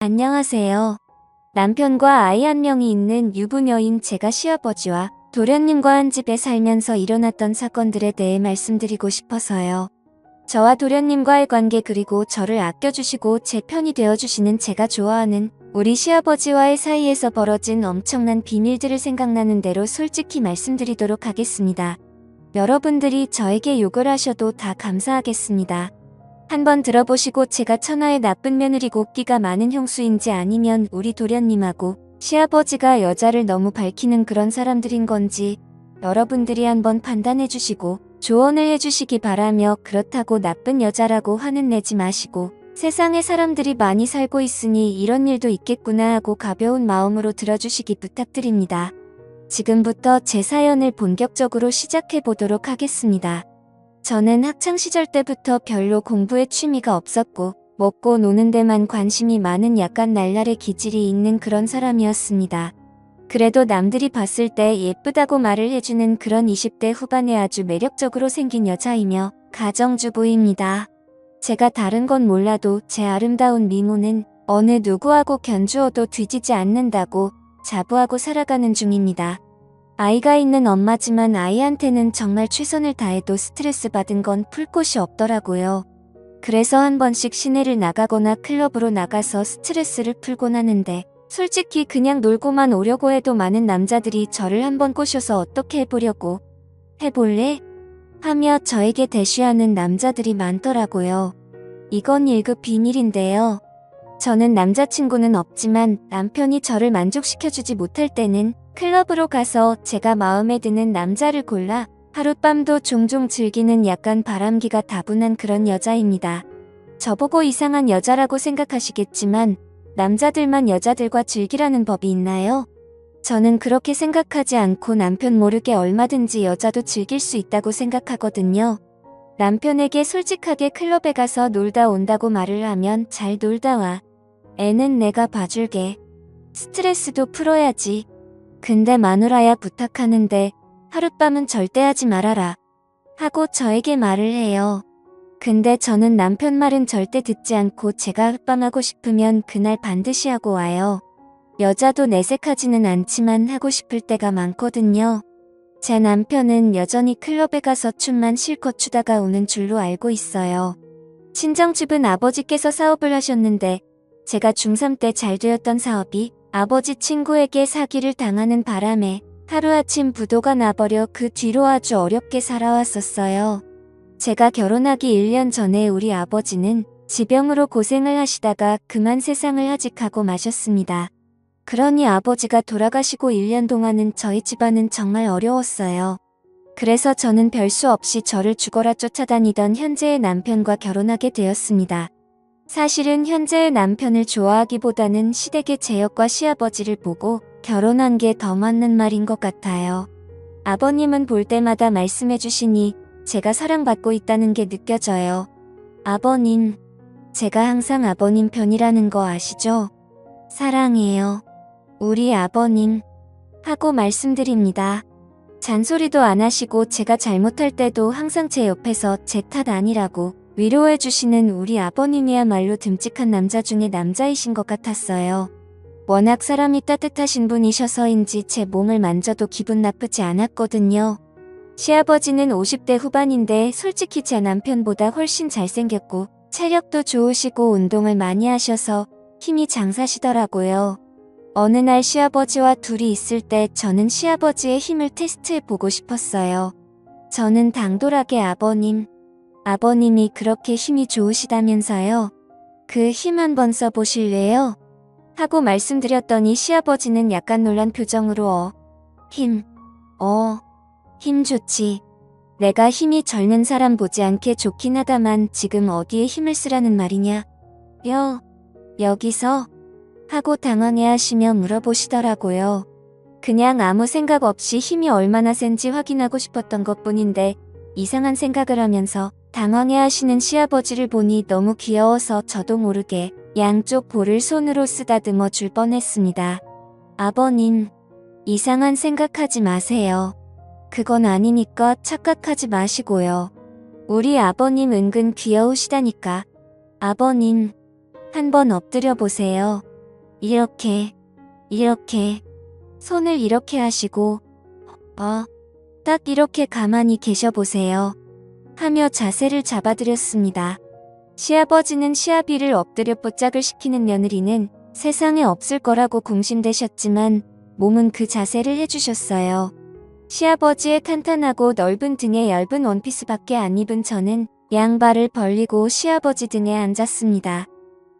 안녕하세요. 남편과 아이 한 명이 있는 유부녀인 제가 시아버지와 도련님과 한 집에 살면서 일어났던 사건들에 대해 말씀드리고 싶어서요. 저와 도련님과의 관계 그리고 저를 아껴주시고 제 편이 되어주시는 제가 좋아하는 우리 시아버지와의 사이에서 벌어진 엄청난 비밀들을 생각나는 대로 솔직히 말씀드리도록 하겠습니다. 여러분들이 저에게 욕을 하셔도 다 감사하겠습니다. 한번 들어보시고 제가 천하의 나쁜 며느리고 끼가 많은 형수인지 아니면 우리 도련님하고 시아버지가 여자를 너무 밝히는 그런 사람들인 건지 여러분들이 한번 판단해 주시고 조언을 해주시기 바라며, 그렇다고 나쁜 여자라고 화는 내지 마시고 세상에 사람들이 많이 살고 있으니 이런 일도 있겠구나 하고 가벼운 마음으로 들어주시기 부탁드립니다. 지금부터 제 사연을 본격적으로 시작해 보도록 하겠습니다. 저는 학창시절 때부터 별로 공부에 취미가 없었고 먹고 노는 데만 관심이 많은 약간 날라리 기질이 있는 그런 사람이었습니다. 그래도 남들이 봤을 때 예쁘다고 말을 해주는 그런 20대 후반에 아주 매력적으로 생긴 여자이며 가정주부입니다. 제가 다른 건 몰라도 제 아름다운 미모는 어느 누구하고 견주어도 뒤지지 않는다고 자부하고 살아가는 중입니다. 아이가 있는 엄마지만 아이한테는 정말 최선을 다해도 스트레스 받은 건 풀 곳이 없더라고요. 그래서 한 번씩 시내를 나가거나 클럽으로 나가서 스트레스를 풀곤 하는데, 솔직히 그냥 놀고만 오려고 해도 많은 남자들이 저를 한번 꼬셔서 어떻게 해보려고 해볼래? 하며 저에게 대쉬하는 남자들이 많더라고요. 이건 1급 비밀인데요. 저는 남자친구는 없지만 남편이 저를 만족시켜주지 못할 때는 클럽으로 가서 제가 마음에 드는 남자를 골라 하룻밤도 종종 즐기는 약간 바람기가 다분한 그런 여자입니다. 저보고 이상한 여자라고 생각하시겠지만 남자들만 여자들과 즐기라는 법이 있나요? 저는 그렇게 생각하지 않고 남편 모르게 얼마든지 여자도 즐길 수 있다고 생각하거든요. 남편에게 솔직하게 클럽에 가서 놀다 온다고 말을 하면 잘 놀다 와. 애는 내가 봐줄게. 스트레스도 풀어야지. 근데 마누라야 부탁하는데 하룻밤은 절대 하지 말아라. 하고 저에게 말을 해요. 근데 저는 남편 말은 절대 듣지 않고 제가 흑밤하고 싶으면 그날 반드시 하고 와요. 여자도 내색하지는 않지만 하고 싶을 때가 많거든요. 제 남편은 여전히 클럽에 가서 춤만 실컷 추다가 오는 줄로 알고 있어요. 친정집은 아버지께서 사업을 하셨는데 제가 중3 때 잘 되었던 사업이 아버지 친구에게 사기를 당하는 바람에 하루아침 부도가 나버려 그 뒤로 아주 어렵게 살아왔었어요. 제가 결혼하기 1년 전에 우리 아버지는 지병으로 고생을 하시다가 그만 세상을 하직하고 마셨습니다. 그러니 아버지가 돌아가시고 1년 동안은 저희 집안은 정말 어려웠어요. 그래서 저는 별수 없이 저를 죽어라 쫓아다니던 현재의 남편과 결혼하게 되었습니다. 사실은 현재의 남편을 좋아하기보다는 시댁의 제역과 시아버지를 보고 결혼한 게 더 맞는 말인 것 같아요. 아버님은 볼 때마다 말씀해 주시니 제가 사랑받고 있다는 게 느껴져요. 아버님, 제가 항상 아버님 편이라는 거 아시죠? 사랑해요. 우리 아버님. 하고 말씀드립니다. 잔소리도 안 하시고 제가 잘못할 때도 항상 제 옆에서 제 탓 아니라고 위로해 주시는 우리 아버님이야말로 듬직한 남자 중에 남자이신 것 같았어요. 워낙 사람이 따뜻하신 분이셔서인지 제 몸을 만져도 기분 나쁘지 않았거든요. 시아버지는 50대 후반인데 솔직히 제 남편보다 훨씬 잘생겼고 체력도 좋으시고 운동을 많이 하셔서 힘이 장사시더라고요. 어느 날 시아버지와 둘이 있을 때 저는 시아버지의 힘을 테스트해보고 싶었어요. 저는 당돌하게 아버님이 그렇게 힘이 좋으시다면서요. 그 힘 한번 써보실래요? 하고 말씀드렸더니 시아버지는 약간 놀란 표정으로 힘 좋지. 내가 힘이 젊은 사람 보지 않게 좋긴 하다만 지금 어디에 힘을 쓰라는 말이냐? 여기서? 하고 당황해하시며 물어보시더라고요. 그냥 아무 생각 없이 힘이 얼마나 센지 확인하고 싶었던 것뿐인데 이상한 생각을 하면서 당황해하시는 시아버지를 보니 너무 귀여워서 저도 모르게 양쪽 볼을 손으로 쓰다듬어 줄 뻔했습니다. 아버님, 이상한 생각하지 마세요. 그건 아니니까 착각하지 마시고요. 우리 아버님 은근 귀여우시다니까. 아버님, 한번 엎드려 보세요. 이렇게, 손을 이렇게 하시고, 딱 이렇게 가만히 계셔보세요. 하며 자세를 잡아드렸습니다. 시아버지는 시아비를 엎드려 뽀짝을 시키는 며느리는 세상에 없을 거라고 공신되셨지만 몸은 그 자세를 해주셨어요. 시아버지의 탄탄하고 넓은 등에 얇은 원피스밖에 안 입은 저는 양발을 벌리고 시아버지 등에 앉았습니다.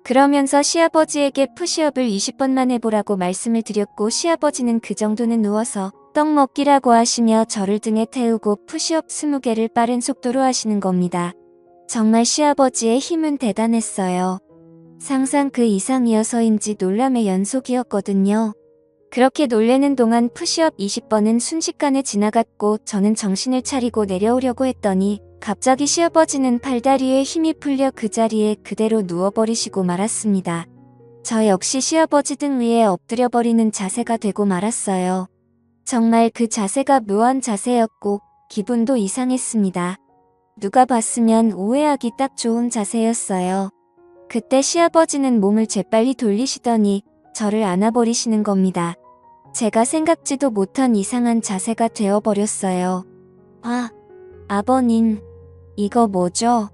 그러면서 시아버지에게 푸시업을 20번만 해보라고 말씀을 드렸고 시아버지는 그 정도는 누워서 떡 먹기라고 하시며 저를 등에 태우고 푸시업 20개를 빠른 속도로 하시는 겁니다. 정말 시아버지의 힘은 대단했어요. 상상 그 이상이어서인지 놀람의 연속이었거든요. 그렇게 놀래는 동안 푸시업 20번은 순식간에 지나갔고 저는 정신을 차리고 내려오려고 했더니 갑자기 시아버지는 팔다리에 힘이 풀려 그 자리에 그대로 누워버리시고 말았습니다. 저 역시 시아버지 등 위에 엎드려버리는 자세가 되고 말았어요. 정말 그 자세가 묘한 자세였고 기분도 이상했습니다. 누가 봤으면 오해하기 딱 좋은 자세였어요. 그때 시아버지는 몸을 재빨리 돌리시더니 저를 안아버리시는 겁니다. 제가 생각지도 못한 이상한 자세가 되어버렸어요. 아버님, 이거 뭐죠?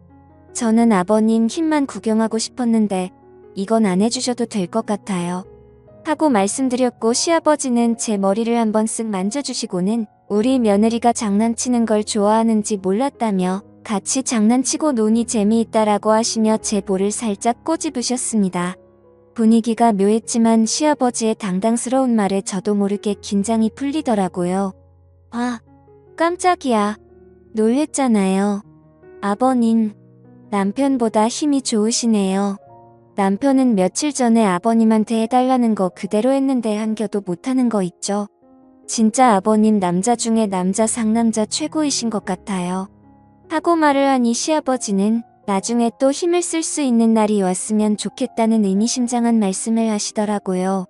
저는 아버님 힘만 구경하고 싶었는데 이건 안 해주셔도 될 것 같아요. 하고 말씀드렸고 시아버지는 제 머리를 한번 쓱 만져주시고는 우리 며느리가 장난치는 걸 좋아하는지 몰랐다며 같이 장난치고 노니 재미있다라고 하시며 제 볼을 살짝 꼬집으셨습니다. 분위기가 묘했지만 시아버지의 당당스러운 말에 저도 모르게 긴장이 풀리더라고요. 깜짝이야. 놀랬잖아요. 아버님, 남편보다 힘이 좋으시네요. 남편은 며칠 전에 아버님한테 해달라는 거 그대로 했는데 한겨도 못하는 거 있죠. 진짜 아버님 남자 중에 남자 상남자 최고이신 것 같아요. 하고 말을 하니 시아버지는 나중에 또 힘을 쓸 수 있는 날이 왔으면 좋겠다는 의미심장한 말씀을 하시더라고요.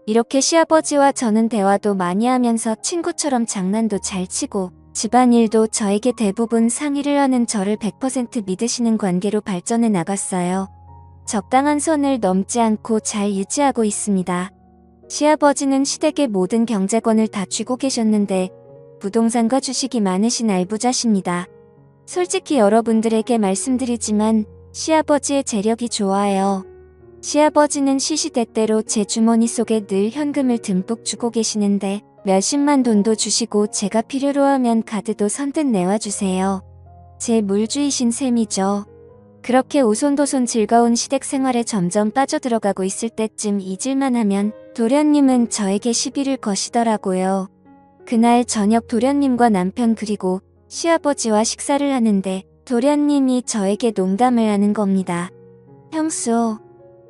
이렇게 시아버지와 저는 대화도 많이 하면서 친구처럼 장난도 잘 치고 집안일도 저에게 대부분 상의를 하는 저를 100% 믿으시는 관계로 발전해 나갔어요. 적당한 선을 넘지 않고 잘 유지하고 있습니다. 시아버지는 시댁의 모든 경제권을 다 쥐고 계셨는데 부동산과 주식이 많으신 알부자십니다. 솔직히 여러분들에게 말씀드리지만 시아버지의 재력이 좋아요. 시아버지는 시시때때로 제 주머니 속에 늘 현금을 듬뿍 주고 계시는데 몇십만 돈도 주시고 제가 필요로 하면 카드도 선뜻 내와주세요. 제 물주이신 셈이죠. 그렇게 오손도손 즐거운 시댁 생활에 점점 빠져들어가고 있을 때쯤 잊을만 하면 도련님은 저에게 시비를 거시더라고요. 그날 저녁 도련님과 남편 그리고 시아버지와 식사를 하는데 도련님이 저에게 농담을 하는 겁니다. 형수,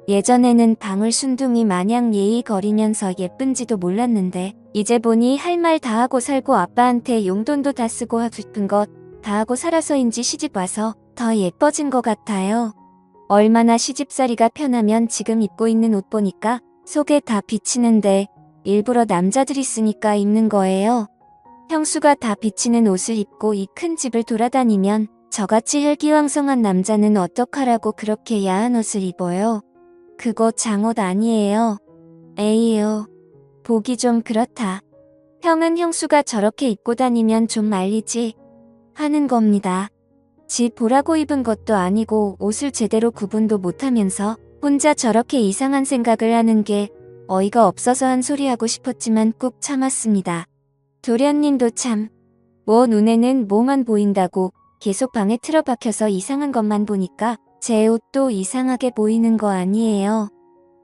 예전에는 방울순둥이 마냥 예의 거리면서 예쁜지도 몰랐는데 이제 보니 할 말 다 하고 살고 아빠한테 용돈도 다 쓰고 하고 싶은 것 다 하고 살아서인지 시집 와서 더 예뻐진 것 같아요. 얼마나 시집살이가 편하면 지금 입고 있는 옷 보니까 속에 다 비치는데 일부러 남자들이 쓰니까 입는 거예요. 형수가 다 비치는 옷을 입고 이 큰 집을 돌아다니면 저같이 혈기왕성한 남자는 어떡하라고 그렇게 야한 옷을 입어요. 그거 장옷 아니에요. 에이요. 보기 좀 그렇다. 형은 형수가 저렇게 입고 다니면 좀 말리지 하는 겁니다. 지 보라고 입은 것도 아니고 옷을 제대로 구분도 못하면서 혼자 저렇게 이상한 생각을 하는 게 어이가 없어서 한 소리 하고 싶었지만 꾹 참았습니다. 도련님도 참, 뭐 눈에는 뭐만 보인다고 계속 방에 틀어박혀서 이상한 것만 보니까 제 옷도 이상하게 보이는 거 아니에요.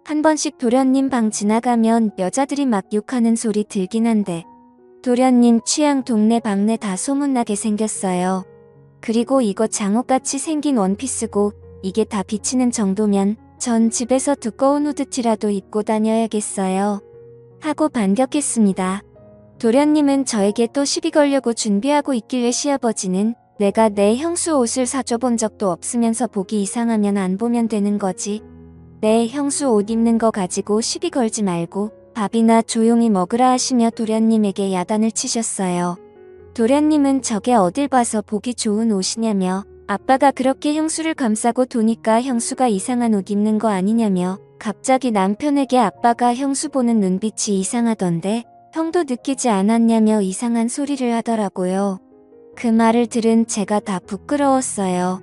한 번씩 도련님 방 지나가면 여자들이 막 욕하는 소리 들긴 한데 도련님 취향 동네방네 다 소문나게 생겼어요. 그리고 이거 장옷같이 생긴 원피스고 이게 다 비치는 정도면 전 집에서 두꺼운 후드티라도 입고 다녀야겠어요. 하고 반격했습니다. 도련님은 저에게 또 시비 걸려고 준비하고 있길래 시아버지는 내가 내 형수 옷을 사줘본 적도 없으면서 보기 이상하면 안 보면 되는 거지. 내 형수 옷 입는 거 가지고 시비 걸지 말고 밥이나 조용히 먹으라 하시며 도련님에게 야단을 치셨어요. 도련님은 저게 어딜 봐서 보기 좋은 옷이냐며 아빠가 그렇게 형수를 감싸고 도니까 형수가 이상한 옷 입는 거 아니냐며 갑자기 남편에게 아빠가 형수 보는 눈빛이 이상하던데 형도 느끼지 않았냐며 이상한 소리를 하더라고요. 그 말을 들은 제가 다 부끄러웠어요.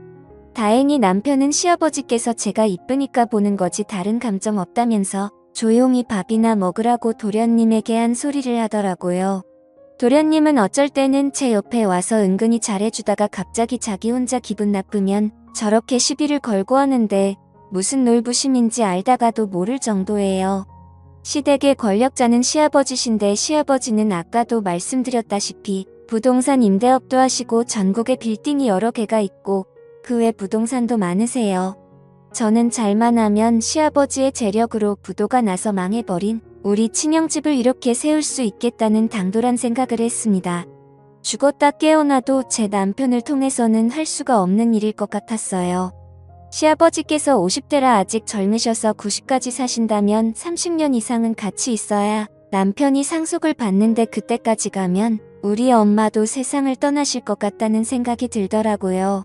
다행히 남편은 시아버지께서 제가 이쁘니까 보는 거지 다른 감정 없다면서 조용히 밥이나 먹으라고 도련님에게 한 소리를 하더라고요. 도련님은 어쩔 때는 제 옆에 와서 은근히 잘해주다가 갑자기 자기 혼자 기분 나쁘면 저렇게 시비를 걸고 하는데 무슨 놀부심인지 알다가도 모를 정도예요. 시댁의 권력자는 시아버지신데 시아버지는 아까도 말씀드렸다시피 부동산 임대업도 하시고 전국에 빌딩이 여러 개가 있고 그 외 부동산도 많으세요. 저는 잘만 하면 시아버지의 재력으로 부도가 나서 망해버린 우리 친형집을 이렇게 세울 수 있겠다는 당돌한 생각을 했습니다. 죽었다 깨어나도 제 남편을 통해서는 할 수가 없는 일일 것 같았어요. 시아버지께서 50대라 아직 젊으셔서 90까지 사신다면 30년 이상은 같이 있어야 남편이 상속을 받는데 그때까지 가면 우리 엄마도 세상을 떠나실 것 같다는 생각이 들더라고요.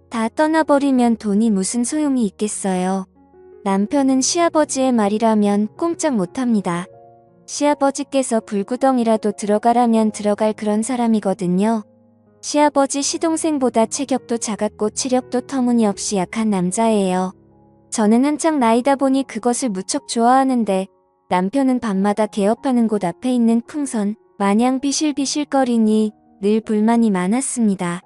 다 떠나버리면 돈이 무슨 소용이 있겠어요. 남편은 시아버지의 말이라면 꼼짝 못합니다. 시아버지께서 불구덩이라도 들어가라면 들어갈 그런 사람이거든요. 시아버지 시동생보다 체격도 작았고 체력도 터무니없이 약한 남자예요. 저는 한창 나이다 보니 그것을 무척 좋아하는데 남편은 밤마다 개업하는 곳 앞에 있는 풍선 마냥 비실비실거리니 늘 불만이 많았습니다.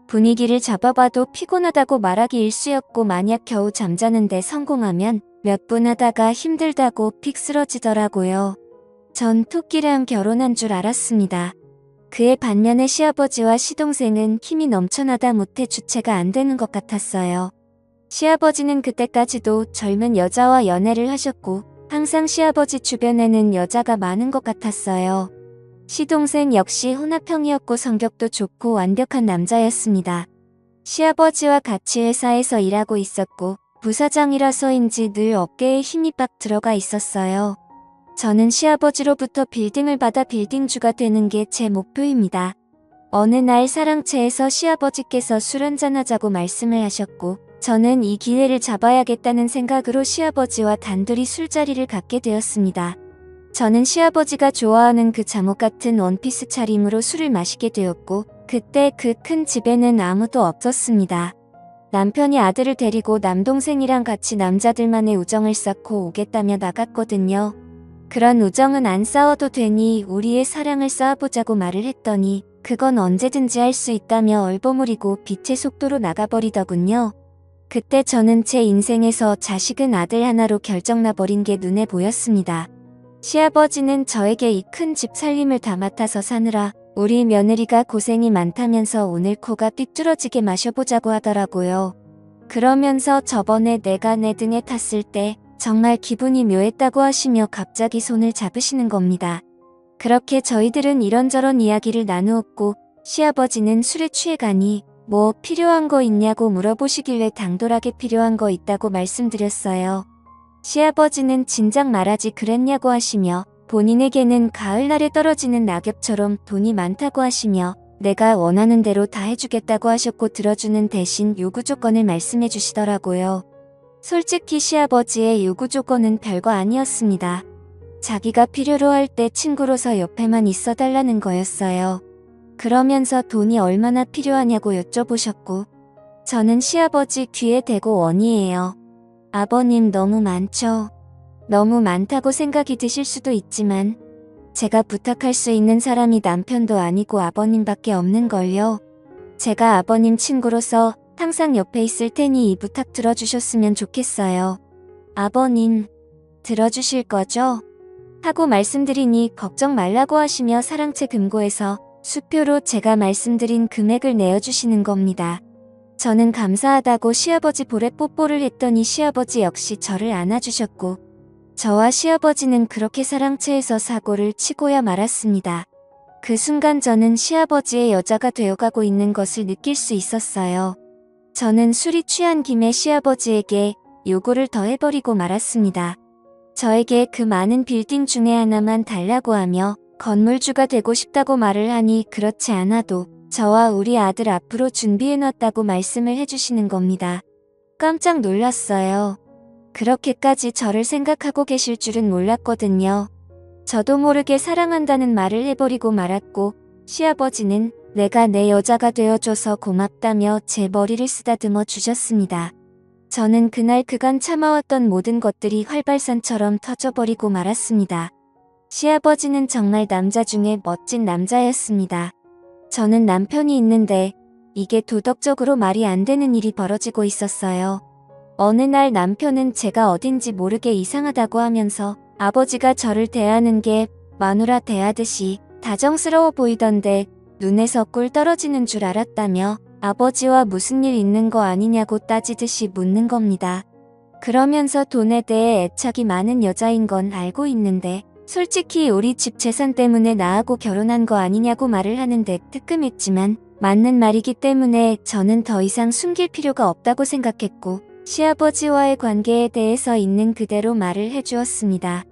분위기를 잡아봐도 피곤하다고 말하기 일쑤였고 만약 겨우 잠자는데 성공하면 몇 분 하다가 힘들다고 픽 쓰러지더라고요. 전 토끼랑 결혼한 줄 알았습니다. 그의 반면에 시아버지와 시동생은 힘이 넘쳐나다 못해 주체가 안 되는 것 같았어요. 시아버지는 그때까지도 젊은 여자와 연애를 하셨고 항상 시아버지 주변에는 여자가 많은 것 같았어요. 시동생 역시 혼합형이었고 성격도 좋고 완벽한 남자였습니다. 시아버지와 같이 회사에서 일하고 있었고 부사장이라서인지 늘 어깨에 힘이 빡 들어가 있었어요. 저는 시아버지로부터 빌딩을 받아 빌딩주가 되는 게 제 목표입니다. 어느 날 사랑채에서 시아버지께서 술 한잔하자고 말씀을 하셨고 저는 이 기회를 잡아야겠다는 생각으로 시아버지와 단둘이 술자리를 갖게 되었습니다. 저는 시아버지가 좋아하는 그 잠옷 같은 원피스 차림으로 술을 마시게 되었고 그때 그 큰 집에는 아무도 없었습니다. 남편이 아들을 데리고 남동생이랑 같이 남자들만의 우정을 쌓고 오겠다며 나갔거든요. 그런 우정은 안 싸워도 되니 우리의 사랑을 쌓아보자고 말을 했더니 그건 언제든지 할 수 있다며 얼버무리고 빛의 속도로 나가버리더군요. 그때 저는 제 인생에서 자식은 아들 하나로 결정나버린 게 눈에 보였습니다. 시아버지는 저에게 이 큰 집 살림을 다 맡아서 사느라 우리 며느리가 고생이 많다면서 오늘 코가 삐뚤어지게 마셔보자고 하더라고요. 그러면서 저번에 내가 내 등에 탔을 때 정말 기분이 묘했다고 하시며 갑자기 손을 잡으시는 겁니다. 그렇게 저희들은 이런저런 이야기를 나누었고 시아버지는 술에 취해가니 뭐 필요한 거 있냐고 물어보시길래 당돌하게 필요한 거 있다고 말씀드렸어요. 시아버지는 진작 말하지 그랬냐고 하시며 본인에게는 가을날에 떨어지는 낙엽처럼 돈이 많다고 하시며 내가 원하는 대로 다 해주겠다고 하셨고 들어주는 대신 요구 조건을 말씀해 주시더라고요. 솔직히 시아버지의 요구 조건은 별거 아니었습니다. 자기가 필요로 할 때 친구로서 옆에만 있어 달라는 거였어요. 그러면서 돈이 얼마나 필요하냐고 여쭤보셨고 저는 시아버지 귀에 대고 원이에요. 아버님 너무 많죠. 너무 많다고 생각이 드실 수도 있지만 제가 부탁할 수 있는 사람이 남편도 아니고 아버님밖에 없는걸요. 제가 아버님 친구로서 항상 옆에 있을 테니 이 부탁 들어주셨으면 좋겠어요. 아버님, 들어주실 거죠? 하고 말씀드리니 걱정 말라고 하시며 사랑채 금고에서 수표로 제가 말씀드린 금액을 내어주시는 겁니다. 저는 감사하다고 시아버지 볼에 뽀뽀를 했더니 시아버지 역시 저를 안아주셨고 저와 시아버지는 그렇게 사랑채에서 사고를 치고야 말았습니다. 그 순간 저는 시아버지의 여자가 되어가고 있는 것을 느낄 수 있었어요. 저는 술이 취한 김에 시아버지에게 요구를 더 해버리고 말았습니다. 저에게 그 많은 빌딩 중에 하나만 달라고 하며 건물주가 되고 싶다고 말을 하니 그렇지 않아도 저와 우리 아들 앞으로 준비해놨다고 말씀을 해주시는 겁니다. 깜짝 놀랐어요. 그렇게까지 저를 생각하고 계실 줄은 몰랐거든요. 저도 모르게 사랑한다는 말을 해버리고 말았고 시아버지는 내가 내 여자가 되어줘서 고맙다며 제 머리를 쓰다듬어 주셨습니다. 저는 그날 그간 참아왔던 모든 것들이 활발산처럼 터져버리고 말았습니다. 시아버지는 정말 남자 중에 멋진 남자였습니다. 저는 남편이 있는데 이게 도덕적으로 말이 안 되는 일이 벌어지고 있었어요. 어느 날 남편은 제가 어딘지 모르게 이상하다고 하면서 아버지가 저를 대하는 게 마누라 대하듯이 다정스러워 보이던데 눈에서 꿀 떨어지는 줄 알았다며 아버지와 무슨 일 있는 거 아니냐고 따지듯이 묻는 겁니다. 그러면서 돈에 대해 애착이 많은 여자인 건 알고 있는데 솔직히 우리 집 재산 때문에 나하고 결혼한 거 아니냐고 말을 하는데 뜨끔했지만 맞는 말이기 때문에 저는 더 이상 숨길 필요가 없다고 생각했고 시아버지와의 관계에 대해서 있는 그대로 말을 해주었습니다.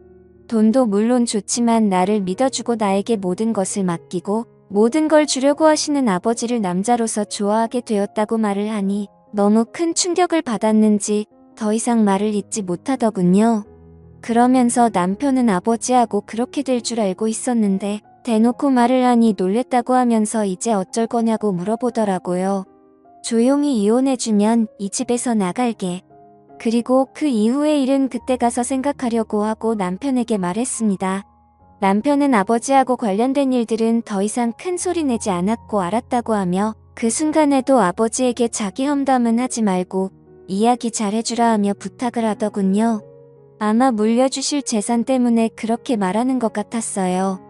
돈도 물론 좋지만 나를 믿어주고 나에게 모든 것을 맡기고 모든 걸 주려고 하시는 아버지를 남자로서 좋아하게 되었다고 말을 하니 너무 큰 충격을 받았는지 더 이상 말을 잇지 못하더군요. 그러면서 남편은 아버지하고 그렇게 될 줄 알고 있었는데 대놓고 말을 하니 놀랬다고 하면서 이제 어쩔 거냐고 물어보더라고요. 조용히 이혼해주면 이 집에서 나갈게. 그리고 그 이후의 일은 그때 가서 생각하려고 하고 남편에게 말했습니다. 남편은 아버지하고 관련된 일들은 더 이상 큰 소리 내지 않았고 알았다고 하며 그 순간에도 아버지에게 자기 험담은 하지 말고 이야기 잘해주라 하며 부탁을 하더군요. 아마 물려주실 재산 때문에 그렇게 말하는 것 같았어요.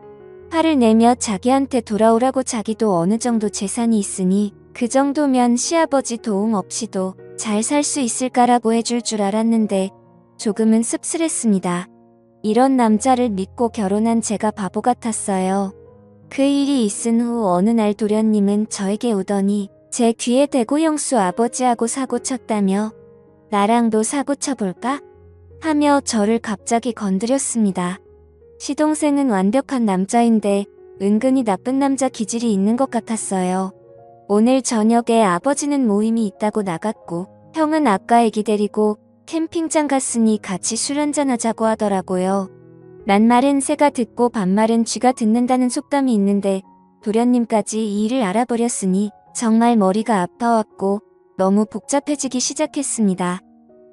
화를 내며 자기한테 돌아오라고 자기도 어느 정도 재산이 있으니 그 정도면 시아버지 도움 없이도 잘 살 수 있을까라고 해줄 줄 알았는데 조금은 씁쓸했습니다. 이런 남자를 믿고 결혼한 제가 바보 같았어요. 그 일이 있은 후 어느 날 도련님은 저에게 오더니 제 귀에 대고 형수 아버지하고 사고 쳤다며 나랑도 사고 쳐볼까? 하며 저를 갑자기 건드렸습니다. 시동생은 완벽한 남자인데 은근히 나쁜 남자 기질이 있는 것 같았어요. 오늘 저녁에 아버지는 모임이 있다고 나갔고 형은 아까 애기 데리고 캠핑장 갔으니 같이 술 한잔하자고 하더라고요. 낱말은 새가 듣고 반말은 쥐가 듣는다는 속담이 있는데 도련님까지 이 일을 알아버렸으니 정말 머리가 아파왔고 너무 복잡해지기 시작했습니다.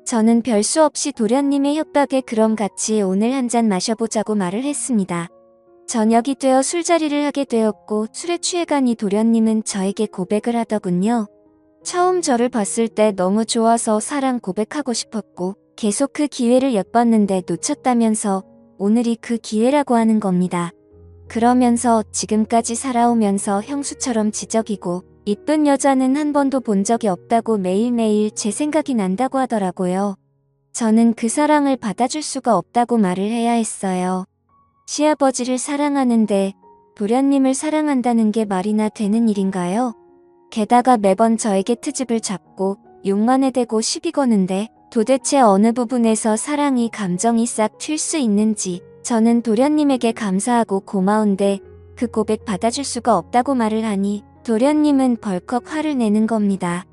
저는 별 수 없이 도련님의 협박에 그럼 같이 오늘 한 잔 마셔보자고 말을 했습니다. 저녁이 되어 술자리를 하게 되었고 술에 취해가니 도련님은 저에게 고백을 하더군요. 처음 저를 봤을 때 너무 좋아서 사랑 고백하고 싶었고 계속 그 기회를 엿봤는데 놓쳤다면서 오늘이 그 기회라고 하는 겁니다. 그러면서 지금까지 살아오면서 형수처럼 지적이고 이쁜 여자는 한 번도 본 적이 없다고 매일매일 제 생각이 난다고 하더라고요. 저는 그 사랑을 받아줄 수가 없다고 말을 해야 했어요. 시아버지를 사랑하는데 도련님을 사랑한다는 게 말이나 되는 일인가요? 게다가 매번 저에게 트집을 잡고 욕만 해대고 시비 거는데 도대체 어느 부분에서 사랑이 감정이 싹 튈 수 있는지 저는 도련님에게 감사하고 고마운데 그 고백 받아줄 수가 없다고 말을 하니 도련님은 벌컥 화를 내는 겁니다.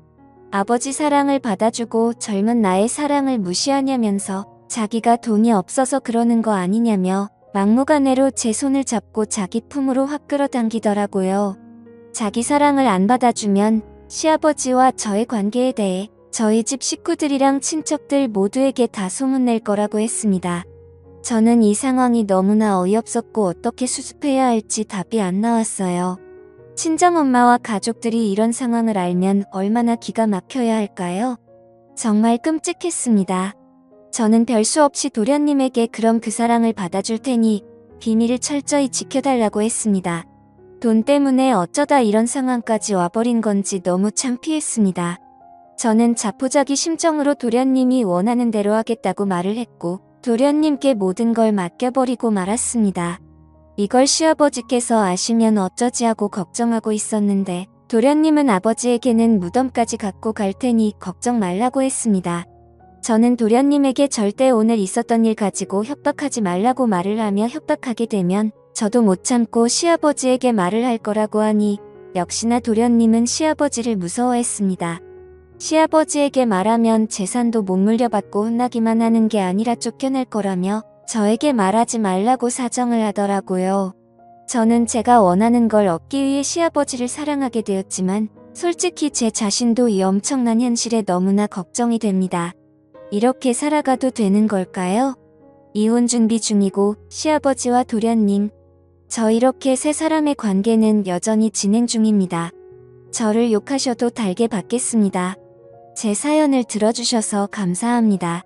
아버지 사랑을 받아주고 젊은 나의 사랑을 무시하냐면서 자기가 돈이 없어서 그러는 거 아니냐며 막무가내로 제 손을 잡고 자기 품으로 확 끌어당기더라고요. 자기 사랑을 안 받아주면 시아버지와 저의 관계에 대해 저희 집 식구들이랑 친척들 모두에게 다 소문낼 거라고 했습니다. 저는 이 상황이 너무나 어이없었고 어떻게 수습해야 할지 답이 안 나왔어요. 친정엄마와 가족들이 이런 상황을 알면 얼마나 기가 막혀야 할까요? 정말 끔찍했습니다. 저는 별 수 없이 도련님에게 그럼 그 사랑을 받아줄 테니 비밀을 철저히 지켜달라고 했습니다. 돈 때문에 어쩌다 이런 상황까지 와버린 건지 너무 창피했습니다. 저는 자포자기 심정으로 도련님이 원하는 대로 하겠다고 말을 했고 도련님께 모든 걸 맡겨버리고 말았습니다. 이걸 시아버지께서 아시면 어쩌지 하고 걱정하고 있었는데 도련님은 아버지에게는 무덤까지 갖고 갈 테니 걱정 말라고 했습니다. 저는 도련님에게 절대 오늘 있었던 일 가지고 협박하지 말라고 말을 하며 협박하게 되면 저도 못 참고 시아버지에게 말을 할 거라고 하니 역시나 도련님은 시아버지를 무서워했습니다. 시아버지에게 말하면 재산도 못 물려받고 혼나기만 하는 게 아니라 쫓겨날 거라며 저에게 말하지 말라고 사정을 하더라고요. 저는 제가 원하는 걸 얻기 위해 시아버지를 사랑하게 되었지만 솔직히 제 자신도 이 엄청난 현실에 너무나 걱정이 됩니다. 이렇게 살아가도 되는 걸까요? 이혼 준비 중이고 시아버지와 도련님, 저 이렇게 세 사람의 관계는 여전히 진행 중입니다. 저를 욕하셔도 달게 받겠습니다. 제 사연을 들어주셔서 감사합니다.